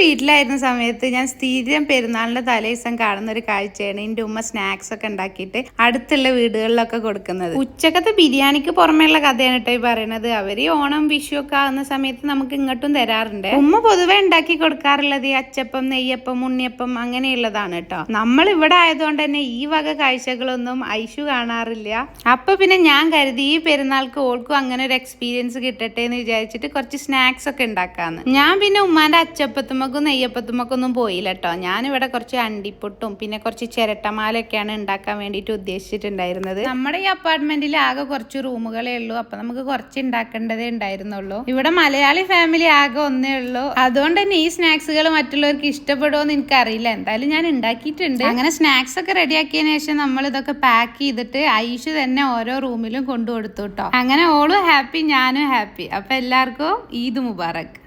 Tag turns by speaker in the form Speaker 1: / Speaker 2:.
Speaker 1: വീട്ടിലായിരുന്ന സമയത്ത് ഞാൻ സ്ഥിരം പെരുന്നാളിന്റെ തലേദിവസം കാണുന്ന ഒരു കാഴ്ചയാണ് എൻ്റെ ഉമ്മ സ്നാക്സ് ഒക്കെ ഉണ്ടാക്കിയിട്ട് അടുത്തുള്ള വീടുകളിലൊക്കെ കൊടുക്കുന്നത്. ഉച്ചക്കത്തെ ബിരിയാണിക്ക് പുറമെയുള്ള കഥയാണ് കേട്ടോ ഈ പറയുന്നത്. അവര് ഓണം വിഷു ഒക്കെ ആകുന്ന സമയത്ത് നമുക്ക് ഇങ്ങോട്ടും തരാറുണ്ട്. ഉമ്മ പൊതുവെ ഉണ്ടാക്കി കൊടുക്കാറുള്ളത് ഈ അച്ചപ്പം, നെയ്യപ്പം, ഉണ്ണിയപ്പം അങ്ങനെയുള്ളതാണ് കേട്ടോ. നമ്മൾ ഇവിടെ ആയതുകൊണ്ട് തന്നെ ഈ വക കാഴ്ചകളൊന്നും ഐഷു കാണാറില്ല. അപ്പൊ പിന്നെ ഞാൻ കരുതി ഈ പെരുന്നാൾക്ക് ഓൾക്കും അങ്ങനെ ഒരു എക്സ്പീരിയൻസ് കിട്ടട്ടെ എന്ന് വിചാരിച്ചിട്ട് കുറച്ച് സ്നാക്സ് ഒക്കെ ഉണ്ടാക്കാന്ന്. ഞാൻ പിന്നെ ഉമ്മാന്റെ അച്ചപ്പത്തുമക്കും നെയ്യപ്പത്തുമൊക്കെ ഒന്നും പോയില്ല കേട്ടോ. ഞാനിവിടെ കുറച്ച് അണ്ടിപ്പൊട്ടും പിന്നെ കുറച്ച് ചിരട്ടമാലൊക്കെയാണ് ഉണ്ടാക്കാൻ വേണ്ടിയിട്ട് ഉദ്ദേശിച്ചിട്ടുണ്ടായിരുന്നത്. നമ്മുടെ ഈ അപ്പാർട്ട്മെന്റിൽ ആകെ കുറച്ച് റൂമുകളേ ഉള്ളൂ. അപ്പൊ നമുക്ക് കുറച്ച് ഉണ്ടാക്കേണ്ടതേ ഉണ്ടായിരുന്നുള്ളൂ. ഇവിടെ മലയാളി ഫാമിലി ആകെ ഒന്നേ ഉള്ളൂ. അതുകൊണ്ട് തന്നെ ഈ സ്നാക്സുകൾ മറ്റുള്ളവർക്ക് ഇഷ്ടപ്പെടുമോ എന്ന് എനിക്കറിയില്ല. എന്തായാലും ഞാൻ ഉണ്ടാക്കിയിട്ടുണ്ട്. അങ്ങനെ സ്നാക്സ് ഒക്കെ റെഡിയാക്കിയതിനു ശേഷം നമ്മൾ ഇതൊക്കെ പാക്ക് ചെയ്തിട്ട് ഐഷു തന്നെ ഓരോ റൂമിലും കൊണ്ടു കൊടുത്തു കേട്ടോ. അങ്ങനെ ഓളും ഹാപ്പി, ഞാനും ഹാപ്പി. അപ്പൊ എല്ലാവർക്കും ഈദ് മുബാറക്.